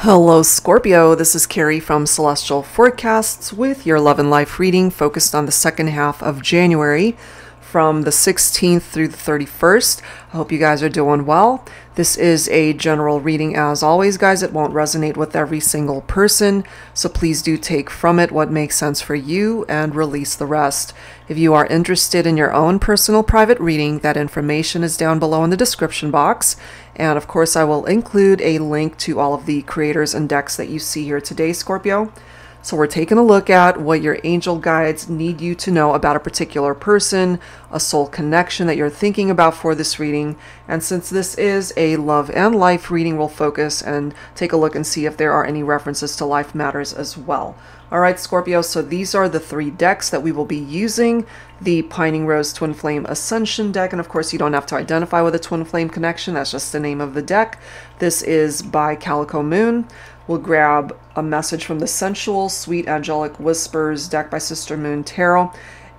Hello Scorpio, this is Carrie from Celestial Forecasts with your love and life reading focused on the second half of January from the 16th through the 31st. I hope you guys are doing well. This is a general reading as always, guys. It won't resonate with every single person, so please do take from it what makes sense for you and release the rest. If you are interested in your own personal private reading, that information is down below in the description box. And of course, I will include a link to all of the creators and decks that you see here today, Scorpio. So we're taking a look at what your angel guides need you to know about a particular person, a soul connection that you're thinking about for this reading. And since this is a love and life reading, we'll focus and take a look and see if there are any references to life matters as well. All right, Scorpio, so these are the three decks that we will be using. The Pining Rose Twin Flame Ascension deck, and of course you don't have to identify with a twin flame connection, that's just the name of the deck. This is by Calico Moon. We'll grab a message from the Sensual Sweet Angelic Whispers deck by Sister Moon Tarot.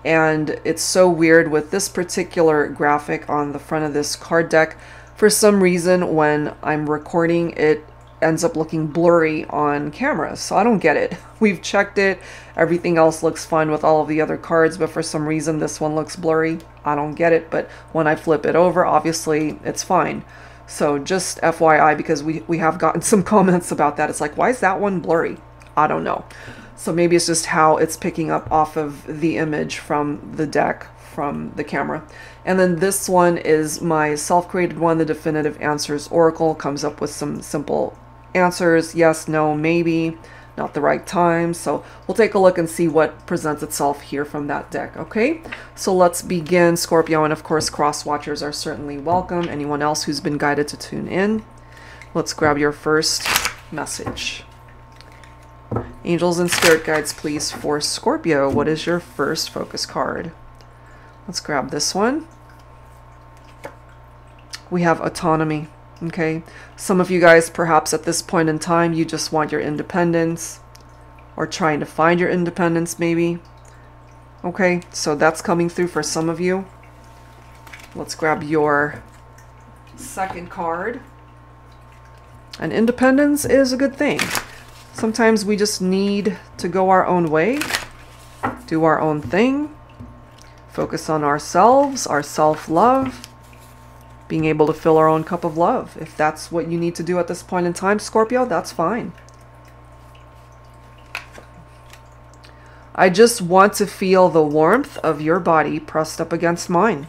And it's so weird with this particular graphic on the front of this card deck. For some reason, when I'm recording, it ends up looking blurry on camera, so I don't get it. We've checked it, everything else looks fine with all of the other cards, but for some reason this one looks blurry. I don't get it, but when I flip it over, obviously it's fine. So just FYI, because we have gotten some comments about that. It's like, why is that one blurry? I don't know. So maybe it's just how it's picking up off of the image from the deck, from the camera. And then this one is my self-created one, the Definitive Answers Oracle. Comes up with some simple answers, yes, no, maybe, not the right time. So we'll take a look and see what presents itself here from that deck, okay? So let's begin, Scorpio, and of course cross watchers are certainly welcome. Anyone else who's been guided to tune in. Let's grab your first message. Angels and spirit guides, please, for Scorpio. What is your first focus card? Let's grab this one. We have autonomy. Okay, some of you guys perhaps at this point in time you just want your independence or trying to find your independence maybe. Okay, so that's coming through for some of you. Let's grab your second card. And independence is a good thing. Sometimes we just need to go our own way, do our own thing, focus on ourselves, our self-love. Being able to fill our own cup of love. If that's what you need to do at this point in time, Scorpio, that's fine. I just want to feel the warmth of your body pressed up against mine.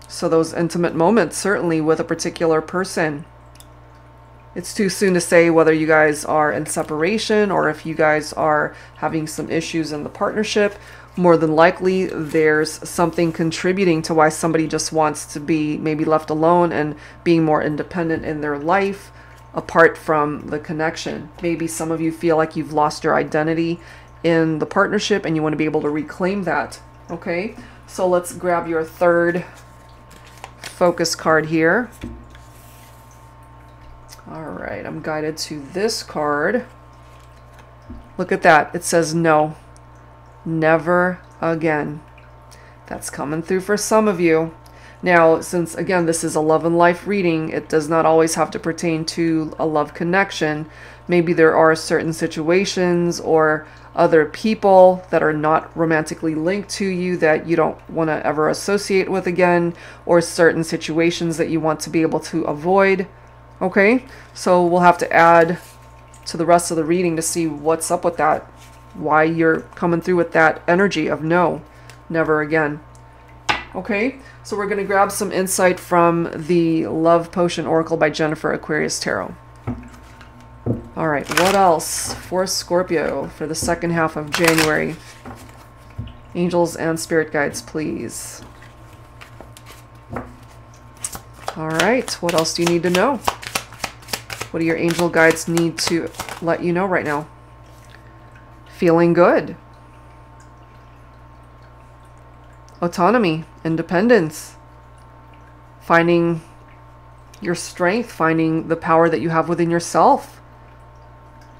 So those intimate moments, certainly with a particular person. It's too soon to say whether you guys are in separation or if you guys are having some issues in the partnership. More than likely, there's something contributing to why somebody just wants to be maybe left alone and being more independent in their life, apart from the connection. Maybe some of you feel like you've lost your identity in the partnership and you want to be able to reclaim that. Okay, so let's grab your third focus card here. All right, I'm guided to this card. Look at that. It says no. Never again. That's coming through for some of you. Now, since again this is a love and life reading, it does not always have to pertain to a love connection. Maybe there are certain situations or other people that are not romantically linked to you that you don't want to ever associate with again, or certain situations that you want to be able to avoid. Okay, so we'll have to add to the rest of the reading to see what's up with that. Why you're coming through with that energy of no, never again. Okay, so we're going to grab some insight from the Love Potion Oracle by Jennifer Aquarius Tarot. All right, what else for Scorpio for the second half of January? Angels and spirit guides, please. All right, what else do you need to know? What do your angel guides need to let you know right now? Feeling good. Autonomy, independence. Finding your strength, finding the power that you have within yourself.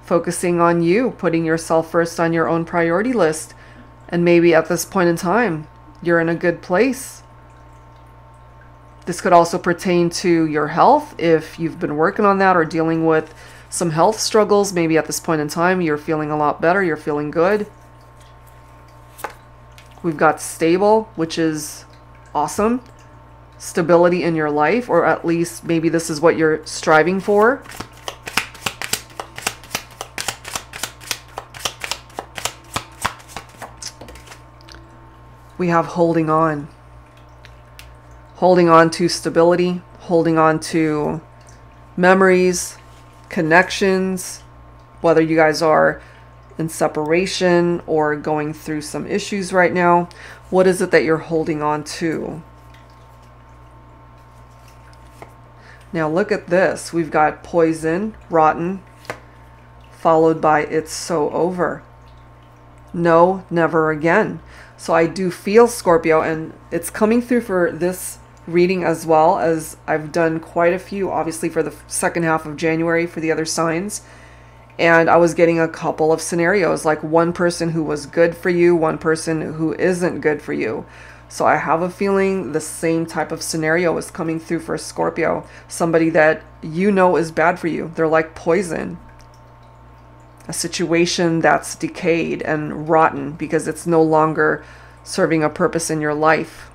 Focusing on you, putting yourself first on your own priority list. And maybe at this point in time, you're in a good place. This could also pertain to your health if you've been working on that or dealing with some health struggles. Maybe at this point in time, you're feeling a lot better. You're feeling good. We've got stable, which is awesome. Stability in your life, or at least maybe this is what you're striving for. We have holding on. Holding on to stability, holding on to memories, connections, whether you guys are in separation or going through some issues right now. What is it that you're holding on to? Now look at this. We've got poison, rotten, followed by it's so over. No, never again. So I do feel, Scorpio, and it's coming through for this reading as well, as I've done quite a few, obviously, for the second half of January for the other signs. And I was getting a couple of scenarios, like one person who was good for you, one person who isn't good for you. So I have a feeling the same type of scenario is coming through for Scorpio. Somebody that you know is bad for you. They're like poison. A situation that's decayed and rotten because it's no longer serving a purpose in your life.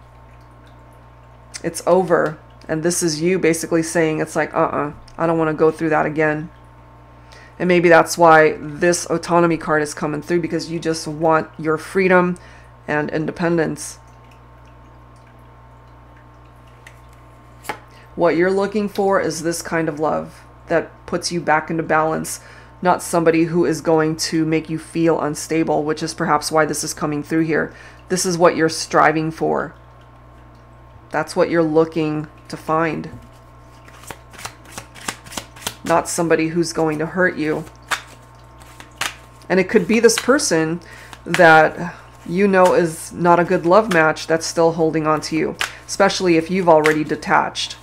It's over. And this is you basically saying it's like, I don't want to go through that again. And maybe that's why this autonomy card is coming through, because you just want your freedom and independence. What you're looking for is this kind of love that puts you back into balance, not somebody who is going to make you feel unstable, which is perhaps why this is coming through here. This is what you're striving for. That's what you're looking to find. Not somebody who's going to hurt you. And it could be this person that you know is not a good love match that's still holding on to you, especially if you've already detached.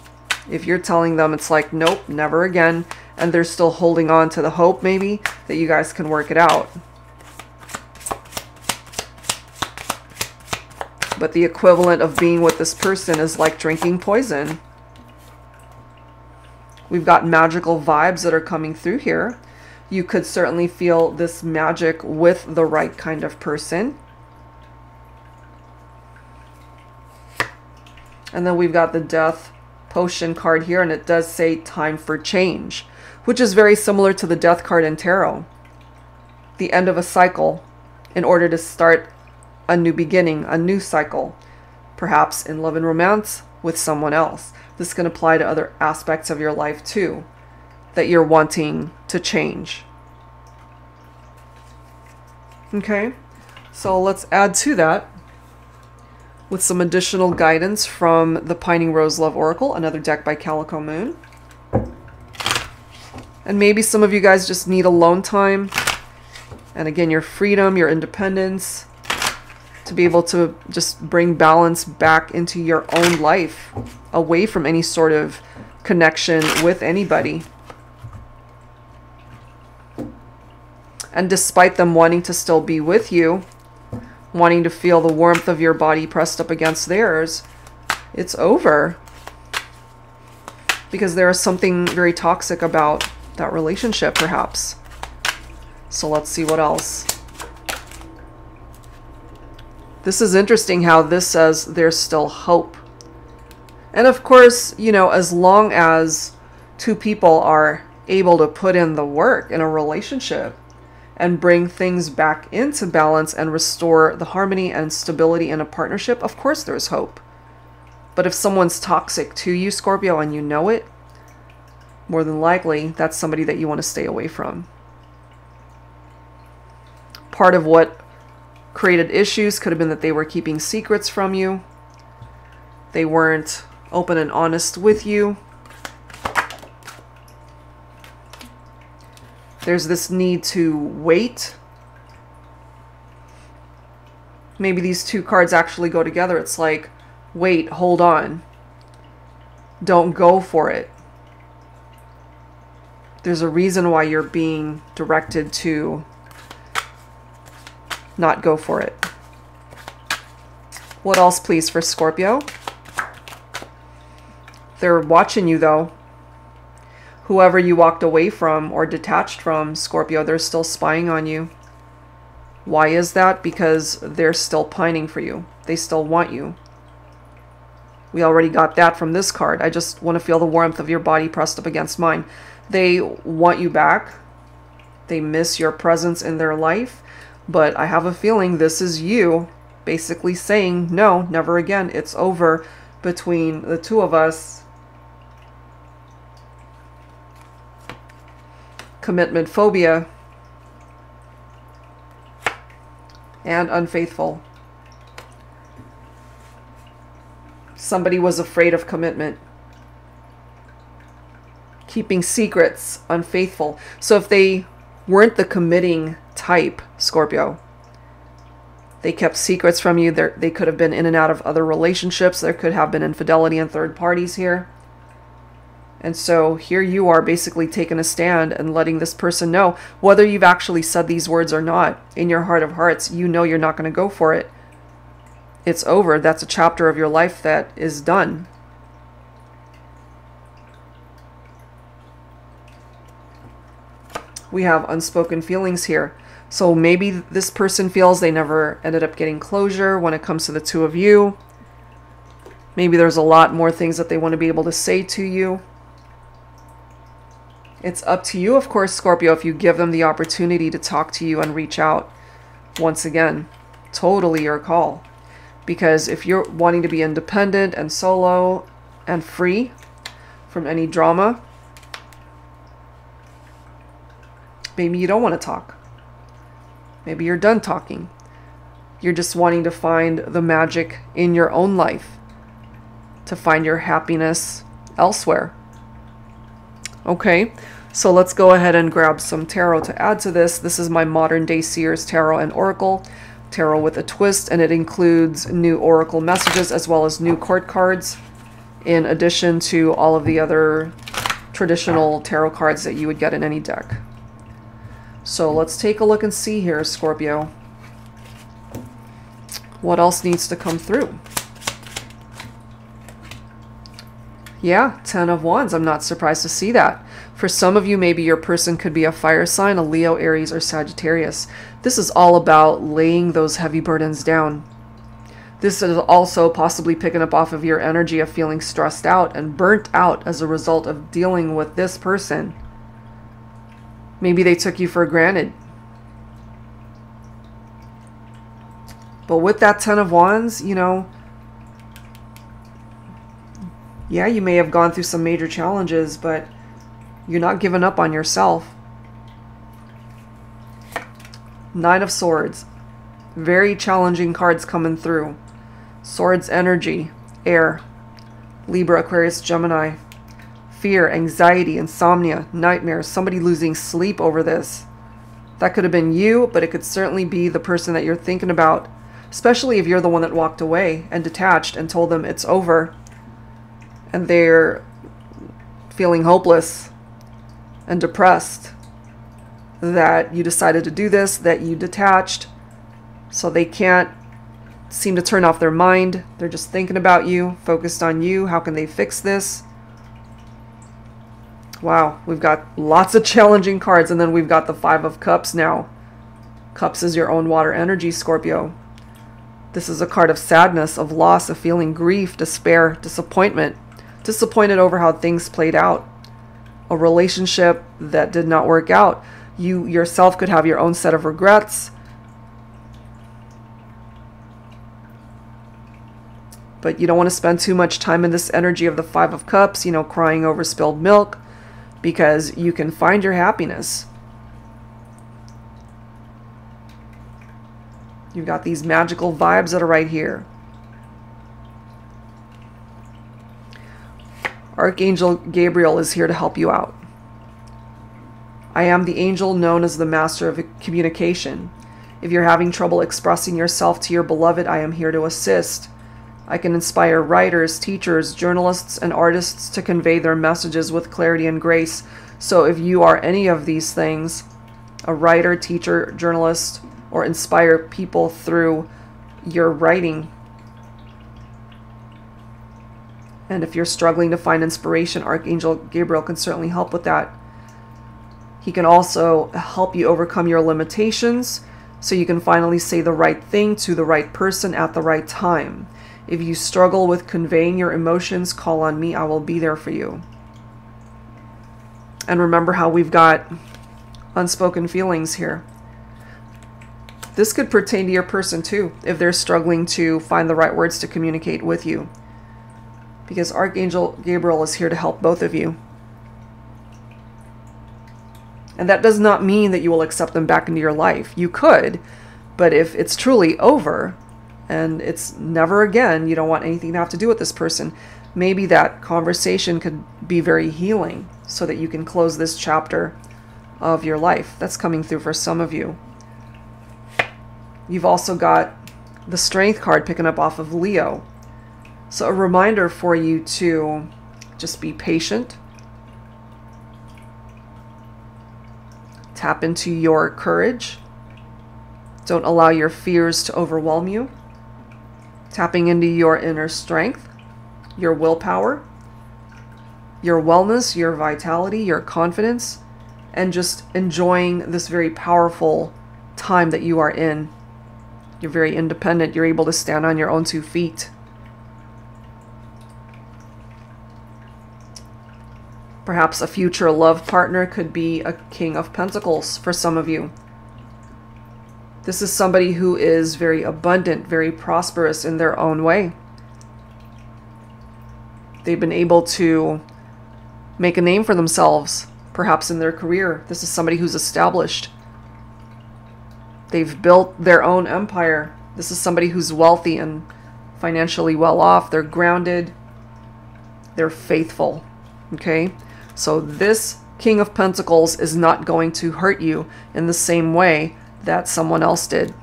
If you're telling them it's like, nope, never again, and they're still holding on to the hope maybe that you guys can work it out. But the equivalent of being with this person is like drinking poison. We've got magical vibes that are coming through here. You could certainly feel this magic with the right kind of person. And then we've got the Death Potion card here, and it does say time for change, which is very similar to the Death card in Tarot. The end of a cycle in order to start a new beginning, a new cycle, perhaps in love and romance with someone else. This can apply to other aspects of your life too, that you're wanting to change. Okay, so let's add to that with some additional guidance from the Pining Rose Love Oracle, another deck by Calico Moon. And maybe some of you guys just need alone time. And again, your freedom, your independence, to be able to just bring balance back into your own life, away from any sort of connection with anybody. And despite them wanting to still be with you, wanting to feel the warmth of your body pressed up against theirs, it's over. Because there is something very toxic about that relationship, perhaps. So let's see what else. This is interesting how this says there's still hope. And of course, you know, as long as two people are able to put in the work in a relationship and bring things back into balance and restore the harmony and stability in a partnership, of course there's hope. But if someone's toxic to you, Scorpio, and you know it, more than likely that's somebody that you want to stay away from. Part of what created issues could have been that they were keeping secrets from you. They weren't open and honest with you. There's this need to wait. Maybe these two cards actually go together. It's like, wait, hold on. Don't go for it. There's a reason why you're being directed to not go for it. What else, please, for Scorpio? They're watching you, though. Whoever you walked away from or detached from, Scorpio, they're still spying on you. Why is that? Because they're still pining for you. They still want you. We already got that from this card. I just want to feel the warmth of your body pressed up against mine. They want you back. They miss your presence in their life. But I have a feeling this is you basically saying, no, never again. It's over between the two of us. Commitment phobia. And unfaithful. Somebody was afraid of commitment. Keeping secrets, unfaithful. So if they weren't the committing type, Scorpio, they kept secrets from you. They could have been in and out of other relationships. There could have been infidelity and third parties here. And so here you are basically taking a stand and letting this person know, whether you've actually said these words or not, in your heart of hearts, you know you're not going to go for it. It's over. That's a chapter of your life that is done. We have unspoken feelings here. So maybe this person feels they never ended up getting closure when it comes to the two of you. Maybe there's a lot more things that they want to be able to say to you. It's up to you, of course, Scorpio, if you give them the opportunity to talk to you and reach out. Once again, totally your call. Because if you're wanting to be independent and solo and free from any drama, maybe you don't want to talk. Maybe you're done talking. You're just wanting to find the magic in your own life, to find your happiness elsewhere. Okay, so let's go ahead and grab some tarot to add to this. This is my Modern Day Seers Tarot and Oracle. Tarot with a twist, and it includes new oracle messages as well as new court cards, in addition to all of the other traditional tarot cards that you would get in any deck. So let's take a look and see here, Scorpio. What else needs to come through? Yeah, 10 of Wands. I'm not surprised to see that. For some of you, maybe your person could be a fire sign, a Leo, Aries, or Sagittarius. This is all about laying those heavy burdens down. This is also possibly picking up off of your energy of feeling stressed out and burnt out as a result of dealing with this person. Maybe they took you for granted. But with that 10 of Wands, you know, yeah, you may have gone through some major challenges, but you're not giving up on yourself. 9 of Swords. Very challenging cards coming through. Swords energy, air. Libra, Aquarius, Gemini. Fear, anxiety, insomnia, nightmares. Somebody losing sleep over this. That could have been you, but it could certainly be the person that you're thinking about. Especially if you're the one that walked away and detached and told them it's over. And they're feeling hopeless and depressed that you decided to do this, that you detached, so they can't seem to turn off their mind. They're just thinking about you, focused on you. How can they fix this? Wow, we've got lots of challenging cards, and then we've got the 5 of Cups now. Cups is your own water energy, Scorpio. This is a card of sadness, of loss, of feeling grief, despair, disappointment. Disappointed over how things played out. A relationship that did not work out. You yourself could have your own set of regrets. But you don't want to spend too much time in this energy of the 5 of Cups, you know, crying over spilled milk, because you can find your happiness. You've got these magical vibes that are right here. Archangel Gabriel is here to help you out. I am the angel known as the master of communication. If you're having trouble expressing yourself to your beloved, I am here to assist. I can inspire writers, teachers, journalists, and artists to convey their messages with clarity and grace. So if you are any of these things, a writer, teacher, journalist, or inspire people through your writing, And if you're struggling to find inspiration, Archangel Gabriel can certainly help with that. He can also help you overcome your limitations so you can finally say the right thing to the right person at the right time. If you struggle with conveying your emotions, call on me. I will be there for you. And remember how we've got unspoken feelings here. This could pertain to your person too, if they're struggling to find the right words to communicate with you. Because Archangel Gabriel is here to help both of you. And that does not mean that you will accept them back into your life. You could, but if it's truly over and it's never again, you don't want anything to have to do with this person, maybe that conversation could be very healing so that you can close this chapter of your life. That's coming through for some of you. You've also got the Strength card picking up off of Leo. So a reminder for you to just be patient. Tap into your courage. Don't allow your fears to overwhelm you. Tapping into your inner strength, your willpower, your wellness, your vitality, your confidence, and just enjoying this very powerful time that you are in. You're very independent. You're able to stand on your own 2 feet. Perhaps a future love partner could be a King of Pentacles for some of you. This is somebody who is very abundant, very prosperous in their own way. They've been able to make a name for themselves, perhaps in their career. This is somebody who's established. They've built their own empire. This is somebody who's wealthy and financially well off. They're grounded. They're faithful. Okay? So this King of Pentacles is not going to hurt you in the same way that someone else did.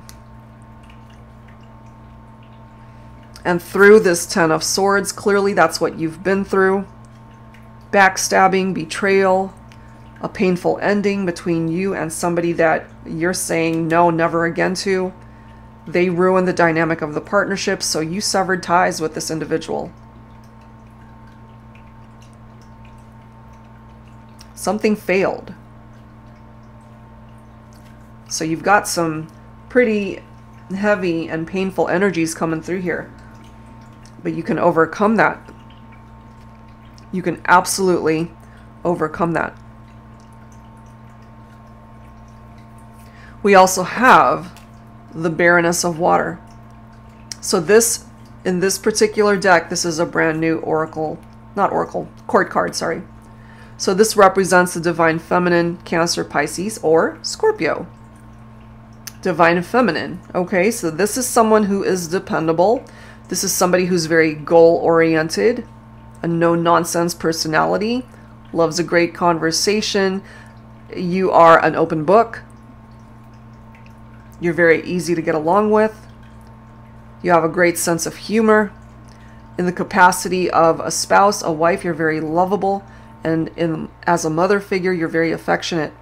And through this 10 of Swords, clearly that's what you've been through. Backstabbing, betrayal, a painful ending between you and somebody that you're saying no, never again to. They ruined the dynamic of the partnership, so you severed ties with this individual. Something failed. So you've got some pretty heavy and painful energies coming through here. But you can overcome that. You can absolutely overcome that. We also have the Baroness of Water. So this, in this particular deck, this is a brand new Oracle, not Oracle, Court card, sorry. So this represents the Divine Feminine, Cancer, Pisces, or Scorpio. Divine Feminine. Okay, so this is someone who is dependable. This is somebody who's very goal-oriented, a no-nonsense personality, loves a great conversation. You are an open book. You're very easy to get along with. You have a great sense of humor. In the capacity of a spouse, a wife, you're very lovable. And as a mother figure, you're very affectionate.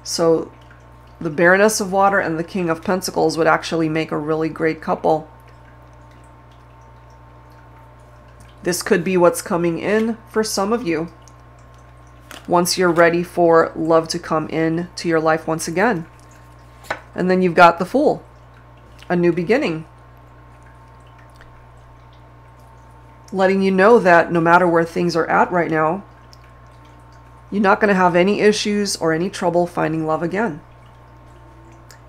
So the Baroness of Water and the King of Pentacles would actually make a really great couple. This could be what's coming in for some of you once you're ready for love to come in to your life once again. And then you've got the Fool, a new beginning. Letting you know that no matter where things are at right now, you're not going to have any issues or any trouble finding love again.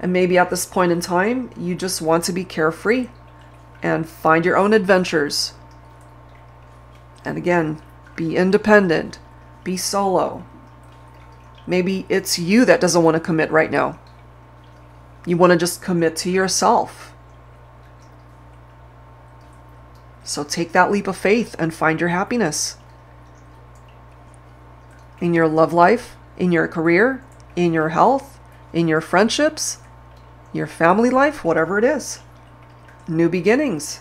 And maybe at this point in time, you just want to be carefree and find your own adventures. And again, be independent, be solo. Maybe it's you that doesn't want to commit right now. You want to just commit to yourself. So take that leap of faith and find your happiness. In your love life, in your career, in your health, in your friendships, your family life, whatever it is. New beginnings.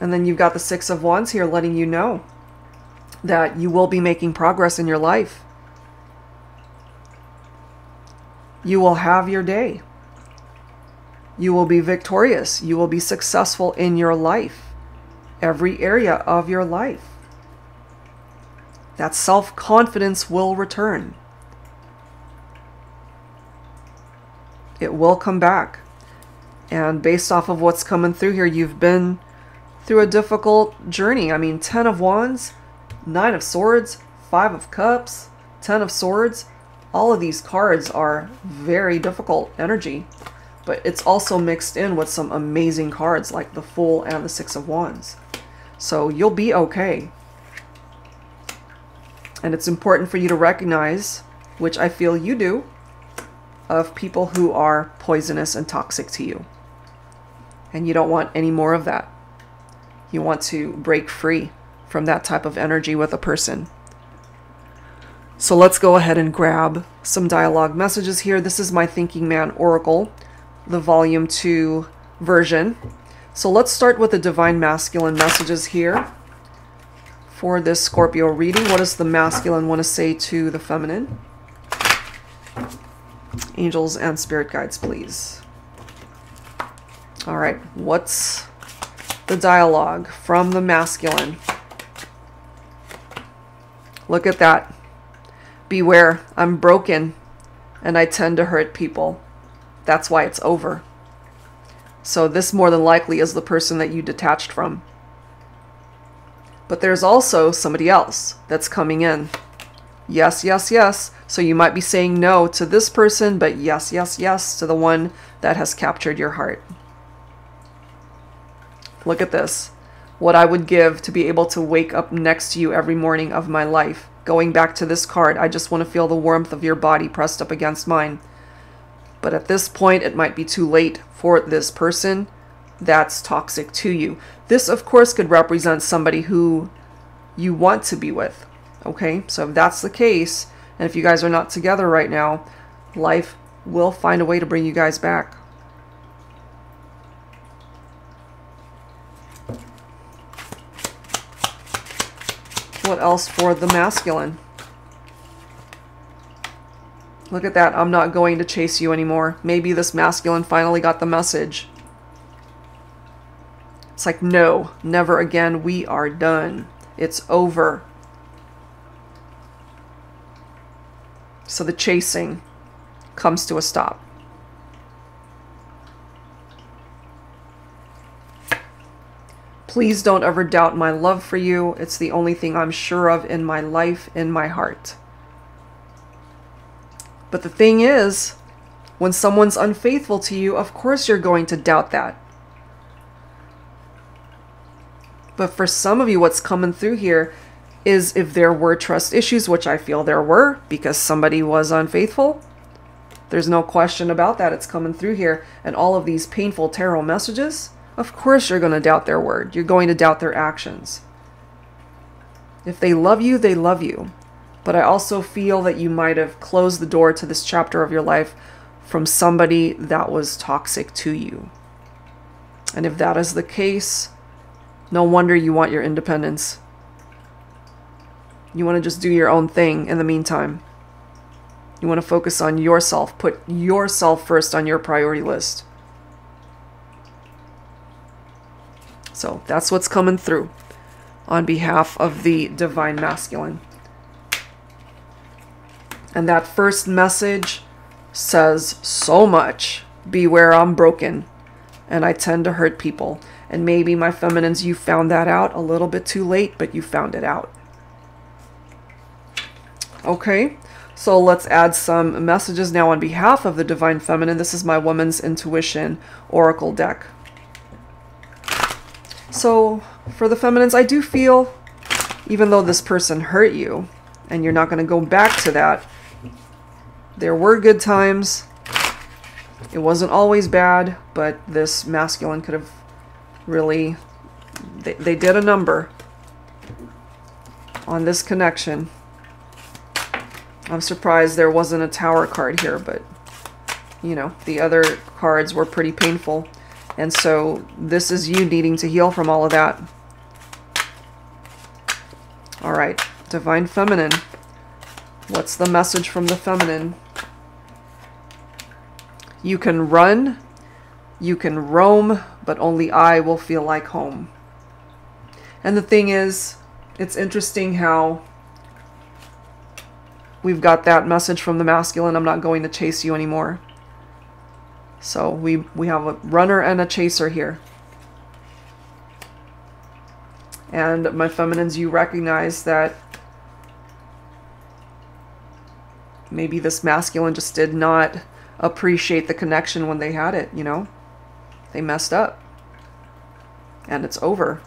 And then you've got the Six of Wands here letting you know that you will be making progress in your life. You will have your day. You will be victorious. You will be successful in your life. every area of your life. That self-confidence will return. It will come back. And based off of what's coming through here, you've been through a difficult journey. I mean, 10 of Wands, 9 of Swords, 5 of Cups, 10 of Swords. All of these cards are very difficult energy. But it's also mixed in with some amazing cards like the Fool and the 6 of Wands. So you'll be okay. And it's important for you to recognize, which I feel you do, of people who are poisonous and toxic to you. And you don't want any more of that. You want to break free from that type of energy with a person. So let's go ahead and grab some dialogue messages here. This is my Thinking Man Oracle, the Volume 2 version. So let's start with the Divine Masculine messages here. For this Scorpio reading, what does the masculine want to say to the feminine? Angels and spirit guides, please. All right, what's the dialogue from the masculine? Look at that. Beware, I'm broken and I tend to hurt people. That's why it's over. So this more than likely is the person that you detached from. But there's also somebody else that's coming in. Yes, yes, yes. So you might be saying no to this person, but yes, yes, yes to the one that has captured your heart. Look at this. What I would give to be able to wake up next to you every morning of my life. Going back to this card, I just want to feel the warmth of your body pressed up against mine. But at this point, it might be too late for this person that's toxic to you. This, of course, could represent somebody who you want to be with. Okay, so if that's the case, and if you guys are not together right now, life will find a way to bring you guys back. What else for the masculine? Look at that. I'm not going to chase you anymore. Maybe this masculine finally got the message. It's like, no, never again. We are done. It's over. So the chasing comes to a stop. Please don't ever doubt my love for you. It's the only thing I'm sure of in my life, in my heart. But the thing is, when someone's unfaithful to you, of course you're going to doubt that. But for some of you, what's coming through here is if there were trust issues, which I feel there were because somebody was unfaithful. There's no question about that. It's coming through here. And all of these painful tarot messages, of course you're going to doubt their word. You're going to doubt their actions. If they love you, they love you. But I also feel that you might have closed the door to this chapter of your life from somebody that was toxic to you. And if that is the case, no wonder you want your independence. You want to just do your own thing in the meantime. You want to focus on yourself. Put yourself first on your priority list. So that's what's coming through on behalf of the Divine Masculine. And that first message says so much. Beware, I'm broken and I tend to hurt people. And maybe, my feminines, you found that out a little bit too late, but you found it out. Okay, so let's add some messages now on behalf of the Divine Feminine. This is my Woman's Intuition Oracle deck. So for the feminines, I do feel, even though this person hurt you, and you're not going to go back to that, there were good times. It wasn't always bad, but this masculine could have really, they did a number on this connection. I'm surprised there wasn't a Tower card here, but you know, the other cards were pretty painful. And so this is you needing to heal from all of that. All right, Divine Feminine. What's the message from the feminine? You can run, you can roam, but only I will feel like home. And the thing is, it's interesting how we've got that message from the masculine, I'm not going to chase you anymore. So we have a runner and a chaser here. And my feminines, you recognize that maybe this masculine just did not appreciate the connection when they had it, you know? They messed up. And it's over.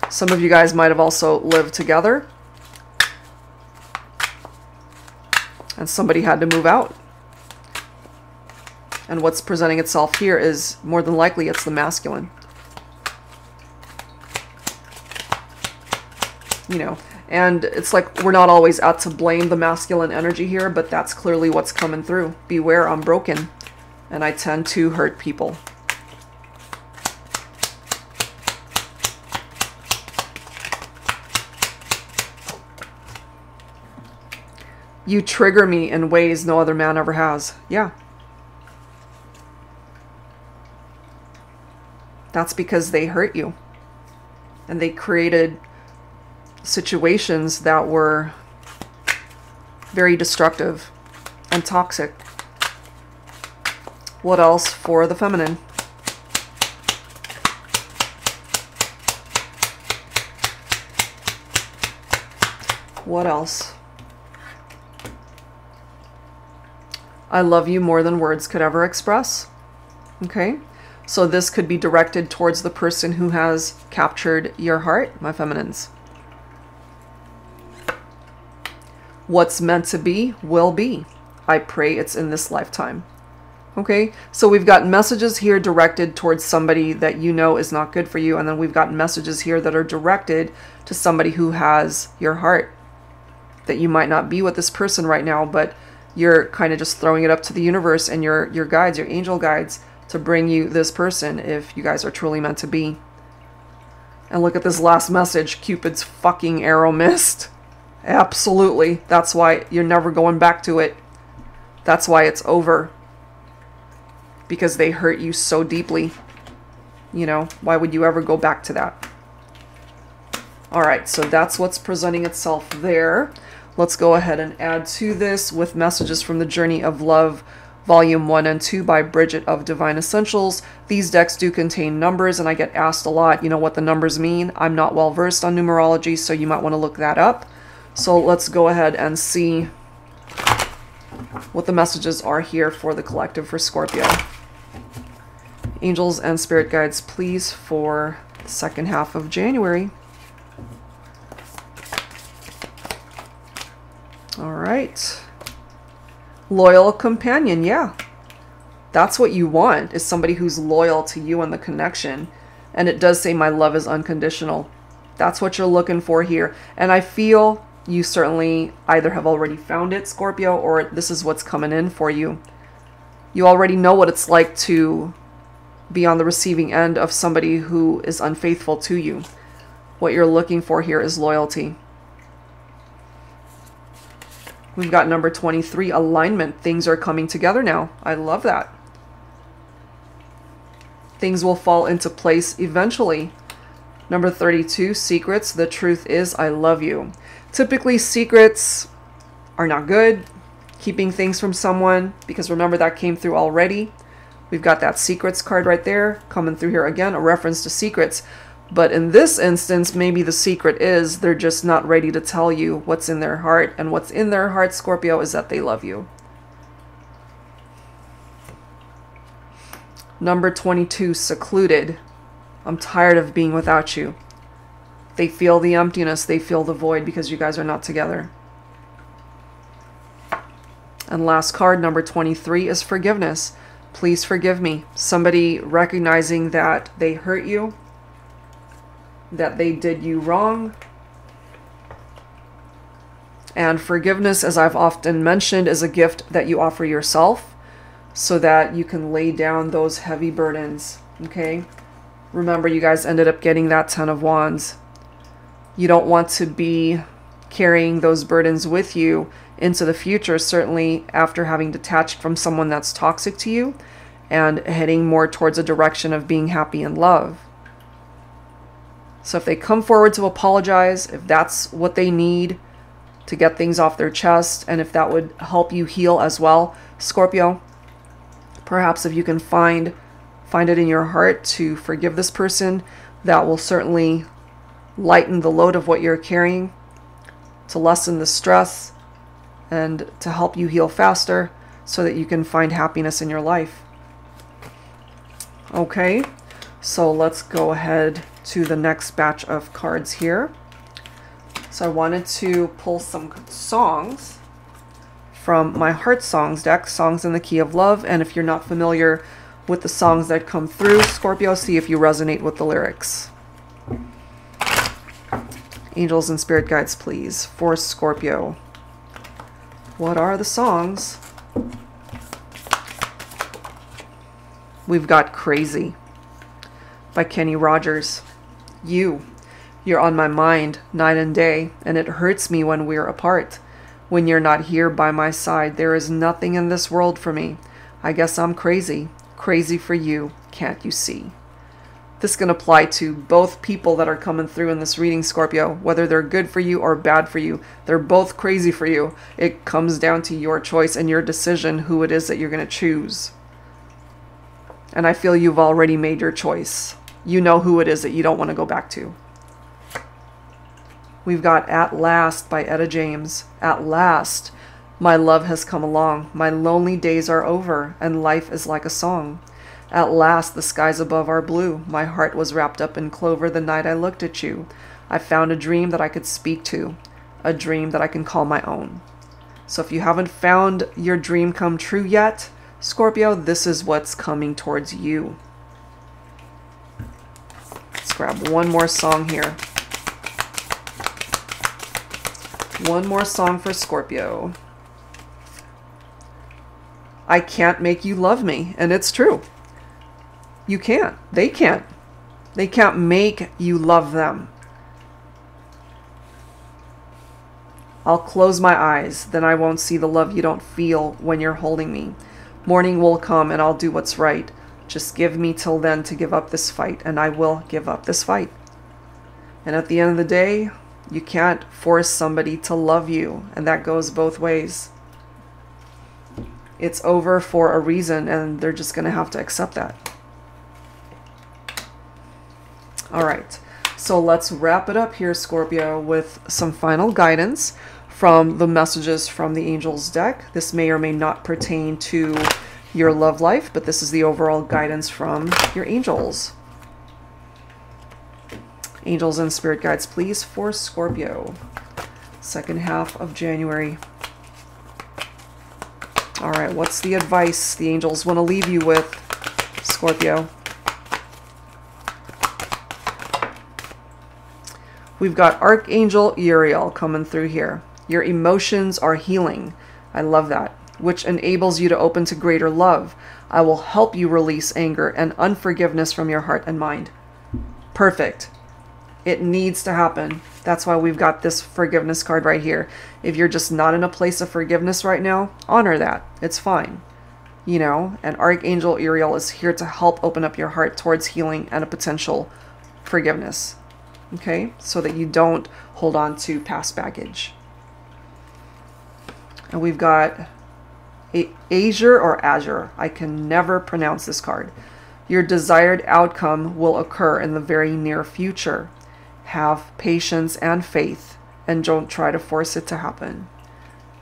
Some of you guys might have also lived together. And somebody had to move out. And what's presenting itself here is more than likely it's the masculine. You know, and it's like we're not always out to blame the masculine energy here, but that's clearly what's coming through. Beware, I'm broken, and I tend to hurt people. You trigger me in ways no other man ever has. Yeah. That's because they hurt you. And they created situations that were very destructive and toxic. What else for the feminine? What else? I love you more than words could ever express. Okay? So this could be directed towards the person who has captured your heart, my feminines. What's meant to be will be. I pray it's in this lifetime. Okay? So we've got messages here directed towards somebody that you know is not good for you. And then we've got messages here that are directed to somebody who has your heart. That you might not be with this person right now, but you're kind of just throwing it up to the universe and your guides, your angel guides, to bring you this person if you guys are truly meant to be. And look at this last message. Cupid's fucking arrow missed. Absolutely. That's why you're never going back to it. That's why it's over. Because they hurt you so deeply. You know, why would you ever go back to that? Alright, so that's what's presenting itself there. Let's go ahead and add to this with messages from the Journey of Love, Volume 1 and 2 by Bridget of Divine Essentials. These decks do contain numbers, and I get asked a lot, you know, what the numbers mean. I'm not well versed on numerology, so you might want to look that up. So let's go ahead and see what the messages are here for the collective for Scorpio. Angels and spirit guides, please, for the second half of January. All right. Loyal companion, yeah. That's what you want, is somebody who's loyal to you and the connection. And it does say my love is unconditional. That's what you're looking for here. And I feel you certainly either have already found it, Scorpio, or this is what's coming in for you. You already know what it's like to be on the receiving end of somebody who is unfaithful to you. What you're looking for here is loyalty. We've got number 23, alignment. Things are coming together now. I love that. Things will fall into place eventually. Number 32, secrets. The truth is, I love you. Typically, secrets are not good. Keeping things from someone, because remember that came through already. We've got that secrets card right there coming through here again, a reference to secrets. But in this instance, maybe the secret is they're just not ready to tell you what's in their heart. And what's in their heart, Scorpio, is that they love you. Number 22, secluded. I'm tired of being without you. They feel the emptiness. They feel the void because you guys are not together. And last card, number 23, is forgiveness. Please forgive me. Somebody recognizing that they hurt you, that they did you wrong. And forgiveness, as I've often mentioned, is a gift that you offer yourself so that you can lay down those heavy burdens, okay? Remember, you guys ended up getting that 10 of Wands. You don't want to be carrying those burdens with you into the future, certainly after having detached from someone that's toxic to you and heading more towards a direction of being happy in love. So if they come forward to apologize, if that's what they need to get things off their chest, and if that would help you heal as well, Scorpio, perhaps if you can find it in your heart to forgive this person, that will certainly lighten the load of what you're carrying, to lessen the stress, and to help you heal faster so that you can find happiness in your life. Okay, so let's go ahead to the next batch of cards here. So I wanted to pull some songs from my Heart Songs deck, Songs in the Key of Love. And if you're not familiar with the songs that come through, Scorpio, see if you resonate with the lyrics. Angels and spirit guides, please, for Scorpio. What are the songs? We've got Crazy by Kenny Rogers. You're on my mind night and day, and it hurts me when we're apart. When you're not here by my side, there is nothing in this world for me. I guess I'm crazy. Crazy for you, can't you see? This can apply to both people that are coming through in this reading, Scorpio. Whether they're good for you or bad for you, they're both crazy for you. It comes down to your choice and your decision who it is that you're going to choose. And I feel you've already made your choice. You know who it is that you don't want to go back to. We've got At Last by Etta James. At last, my love has come along. My lonely days are over, and life is like a song. At last, the skies above are blue. My heart was wrapped up in clover the night I looked at you. I found a dream that I could speak to, a dream that I can call my own. So if you haven't found your dream come true yet, Scorpio, this is what's coming towards you. Let's grab one more song here. One more song for Scorpio. I can't make you love me, and it's true. You can't. They can't. They can't make you love them. I'll close my eyes, then I won't see the love you don't feel when you're holding me. Morning will come and I'll do what's right. Just give me till then to give up this fight, and I will give up this fight. And at the end of the day, you can't force somebody to love you, and that goes both ways. It's over for a reason, and they're just going to have to accept that. All right, so let's wrap it up here, Scorpio, with some final guidance from the messages from the Angels deck. This may or may not pertain to your love life, but this is the overall guidance from your angels. Angels and spirit guides, please, for Scorpio, second half of January. All right, what's the advice the angels want to leave you with, Scorpio? We've got Archangel Uriel coming through here. Your emotions are healing. I love that. Which enables you to open to greater love. I will help you release anger and unforgiveness from your heart and mind. Perfect. It needs to happen. That's why we've got this forgiveness card right here. If you're just not in a place of forgiveness right now, honor that. It's fine. You know, and Archangel Uriel is here to help open up your heart towards healing and a potential forgiveness. Okay? So that you don't hold on to past baggage. And we've got Azure or Azure. I can never pronounce this card. Your desired outcome will occur in the very near future. Have patience and faith, and don't try to force it to happen.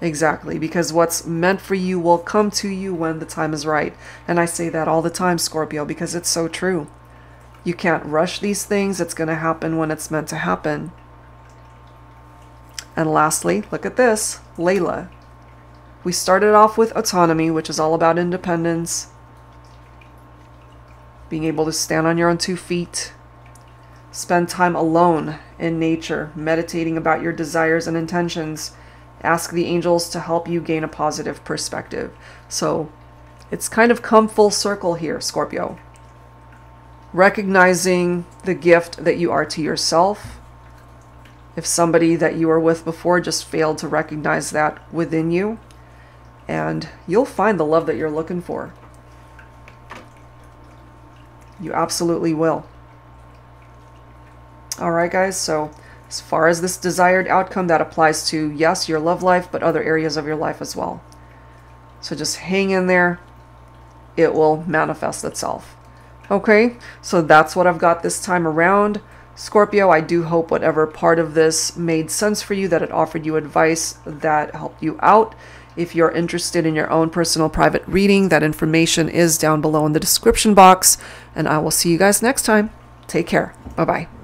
Exactly, because what's meant for you will come to you when the time is right. And I say that all the time, Scorpio, because it's so true. You can't rush these things. It's going to happen when it's meant to happen. And lastly, look at this, Layla. We started off with autonomy, which is all about independence, being able to stand on your own 2 feet, spend time alone in nature, meditating about your desires and intentions. Ask the angels to help you gain a positive perspective. So it's kind of come full circle here, Scorpio. Recognizing the gift that you are to yourself. If somebody that you were with before just failed to recognize that within you, and you'll find the love that you're looking for. You absolutely will. All right, guys. So as far as this desired outcome, that applies to, yes, your love life, but other areas of your life as well. So just hang in there. It will manifest itself. Okay, so that's what I've got this time around. Scorpio, I do hope whatever part of this made sense for you, that it offered you advice that helped you out. If you're interested in your own personal private reading, that information is down below in the description box. And I will see you guys next time. Take care. Bye-bye.